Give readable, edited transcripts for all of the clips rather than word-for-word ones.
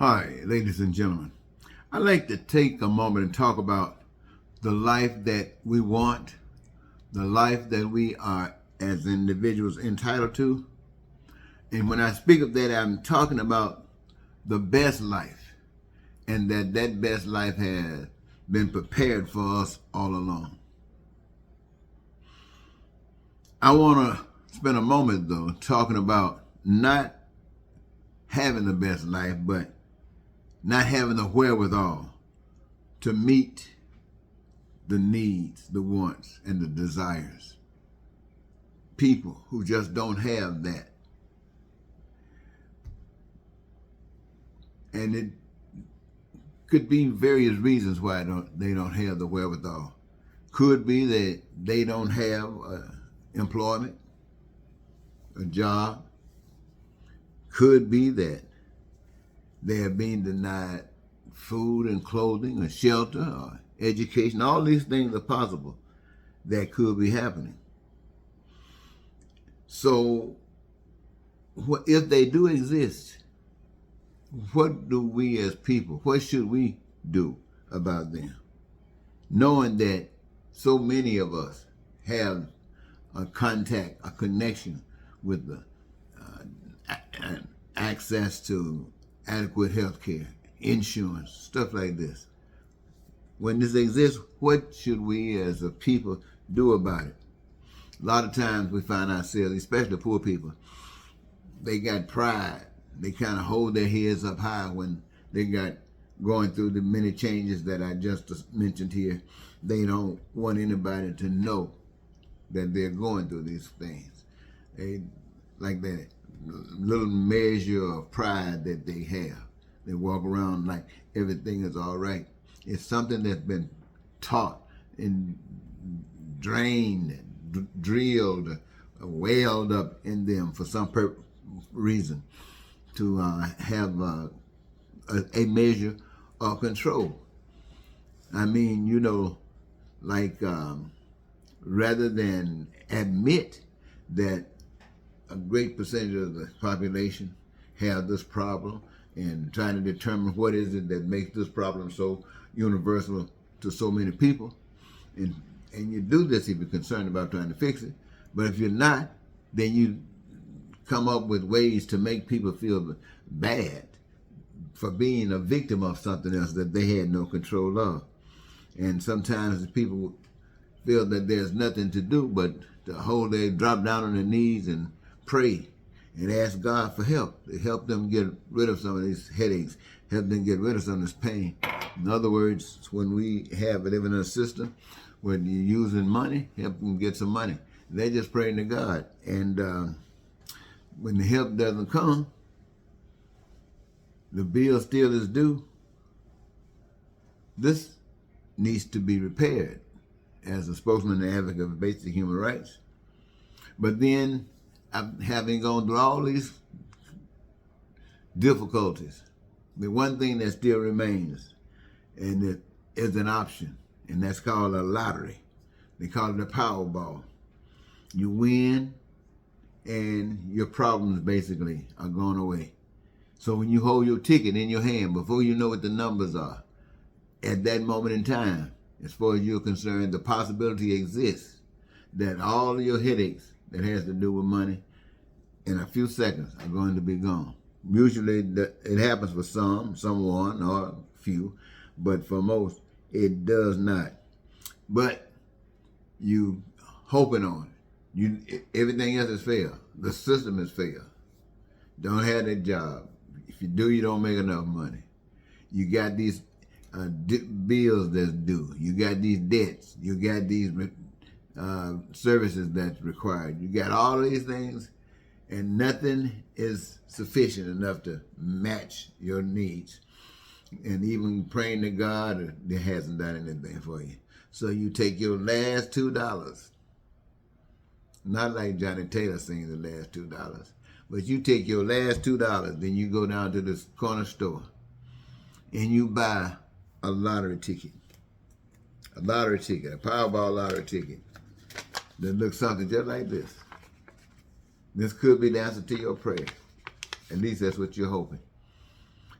Hi, ladies and gentlemen. I'd like to take a moment and talk about the life that we want, the life that we are as individuals entitled to. And when I speak of that, I'm talking about the best life, and that best life has been prepared for us all along. I want to spend a moment, though, talking about not having the best life, but not having the wherewithal to meet the needs, the wants, and the desires. People who just don't have that. And it could be various reasons why they don't have the wherewithal. Could be that they don't have employment, a job. Could be that they are being denied food and clothing or shelter or education. All these things are possible that could be happening. So if they do exist, what do we as people, what should we do about them? Knowing that so many of us have a contact, a connection with the access to adequate health care, insurance, stuff like this. When this exists, what should we as a people do about it? A lot of times we find ourselves, especially poor people, they got pride. They kind of hold their heads up high when they got going through the many changes that I just mentioned here. They don't want anybody to know that they're going through these things. They like that little measure of pride that they have. They walk around like everything is all right. It's something that's been taught and drained, drilled, welled up in them for some reason to have a measure of control. I mean, rather than admit that a great percentage of the population have this problem and trying to determine what is it that makes this problem so universal to so many people. And you do this if you're concerned about trying to fix it. But if you're not, then you come up with ways to make people feel bad for being a victim of something else that they had no control of. And sometimes people feel that there's nothing to do but to drop down on their knees and pray and ask God for help to help them get rid of some of these headaches, help them get rid of some of this pain. In other words, when we have living in a system where you're using money, help them get some money. They're just praying to God. And when the help doesn't come, the bill still is due. This needs to be repaired as a spokesman and advocate of basic human rights. But then, having gone through all these difficulties, the one thing that still remains, and it is an option, and that's called a lottery. They call it a Powerball. You win, and your problems basically are gone away. So when you hold your ticket in your hand, before you know what the numbers are, at that moment in time, as far as you're concerned, the possibility exists that all of your headaches that has to do with money in a few seconds are going to be gone. Usually it happens for someone, or few, but for most, it does not. But you hoping on it. Everything else has failed. The system has failed. Don't have that job. If you do, you don't make enough money. You got these bills that's due. You got these debts. You got these services that's required. You got all these things, and nothing is sufficient enough to match your needs. And even praying to God, it hasn't done anything for you. So you take your last $2, not like Johnny Taylor sings the last $2, but you take your last $2, then you go down to this corner store and you buy a lottery ticket, a Powerball lottery ticket that looks something just like this. This could be the answer to your prayer. At least that's what you're hoping.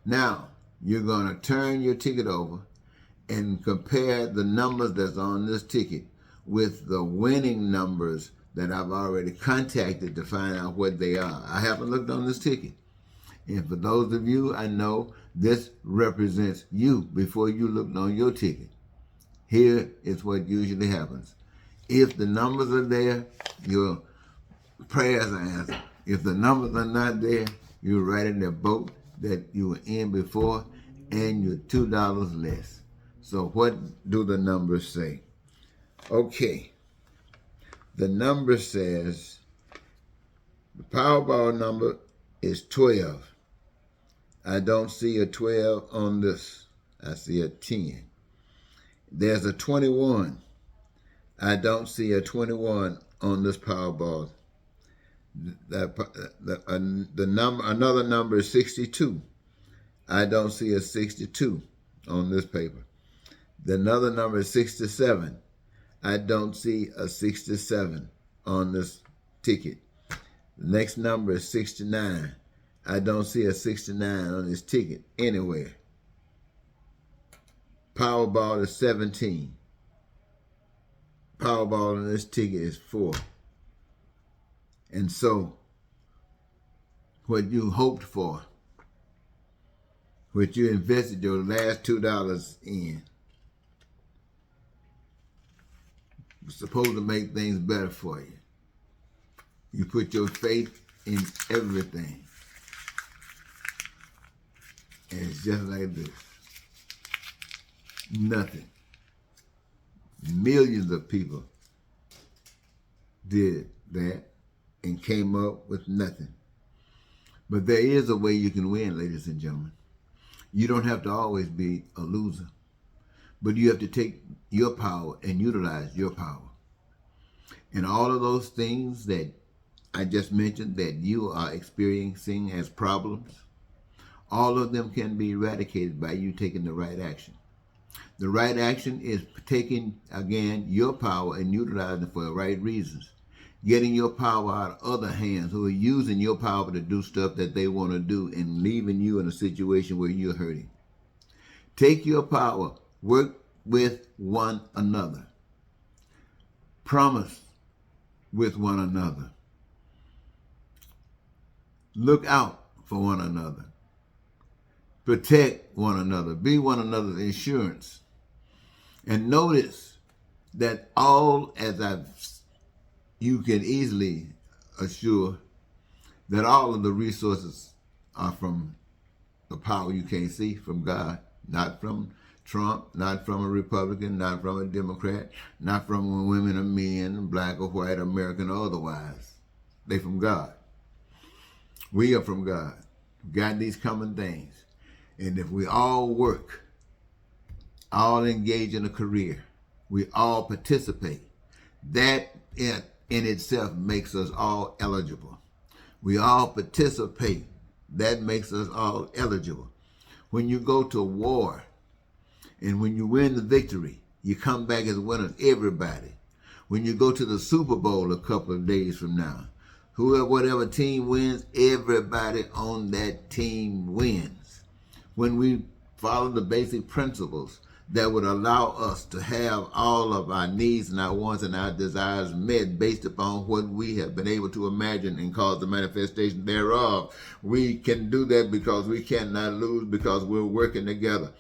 Now, you're going to turn your ticket over and compare the numbers that's on this ticket with the winning numbers that I've already contacted to find out what they are. I haven't looked on this ticket. And for those of you, I know this represents you before you looked on your ticket. Here is what usually happens. If the numbers are there, your prayers are answered. If the numbers are not there, you're right in the boat that you were in before, and you're $2 less. So what do the numbers say? Okay, the number says the Powerball number is 12. I don't see a 12 on this. I see a 10. There's a 21. I don't see a 21 on this Powerball. Another number is 62. I don't see a 62 on this paper. Another number is 67. I don't see a 67 on this ticket. The next number is 69. I don't see a 69 on this ticket anywhere. Powerball is 17. Powerball on this ticket is 4. And so, what you hoped for, what you invested your last $2 in, was supposed to make things better for you. You put your faith in everything. And it's just like this. Nothing. Millions of people did that and came up with nothing. But there is a way you can win, ladies and gentlemen. You don't have to always be a loser, but you have to take your power and utilize your power. And all of those things that I just mentioned that you are experiencing as problems, all of them can be eradicated by you taking the right action. The right action is taking, again, your power and utilizing it for the right reasons. Getting your power out of other hands who are using your power to do stuff that they want to do and leaving you in a situation where you're hurting. Take your power. Work with one another. Promise with one another. Look out for one another. Protect one another. Be one another's insurance. And notice that you can easily assure that all of the resources are from the power you can't see, from God, not from Trump, not from a Republican, not from a Democrat, not from women or men, black or white, American or otherwise. They from God. We are from God. We've got these common things. And if we all work, all engage in a career, we all participate, that in itself makes us all eligible. We all participate. That makes us all eligible. When you go to war and when you win the victory, you come back as winners, everybody. When you go to the Super Bowl a couple of days from now, whatever team wins, everybody on that team wins. When we follow the basic principles that would allow us to have all of our needs and our wants and our desires met based upon what we have been able to imagine and cause the manifestation thereof. We can do that because we cannot lose, because we're working together.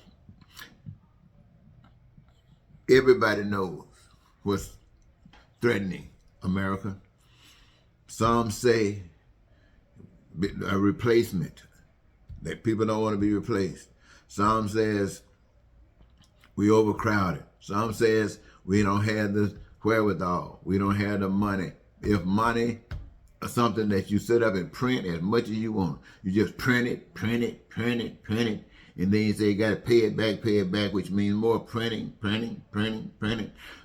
Everybody knows what's threatening America. Some say a replacement, that people don't want to be replaced. Some says we overcrowded. Some says we don't have the wherewithal. We don't have the money. If money is something that you set up and print as much as you want, you just print it, and then you say you got to pay it back, which means more printing.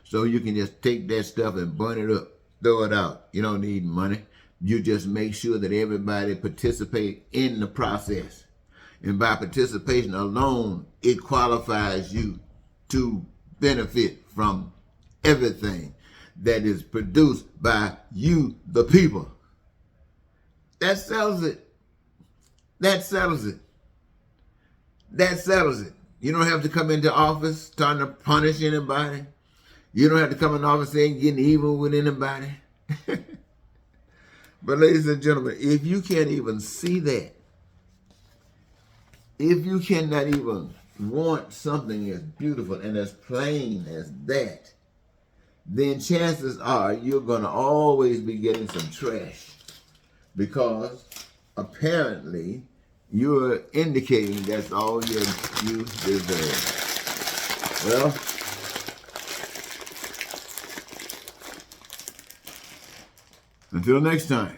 So you can just take that stuff and burn it up, throw it out. You don't need money. You just make sure that everybody participate in the process. And by participation alone, it qualifies you to benefit from everything that is produced by you, the people. That settles it. That settles it. that settles it. You don't have to come into office trying to punish anybody. You don't have to come in office saying getting evil with anybody. But ladies and gentlemen, if you can't even see that, if you cannot even want something as beautiful and as plain as that, then chances are you're going to always be getting some trash, because apparently you're indicating that's all you deserve. Well, until next time.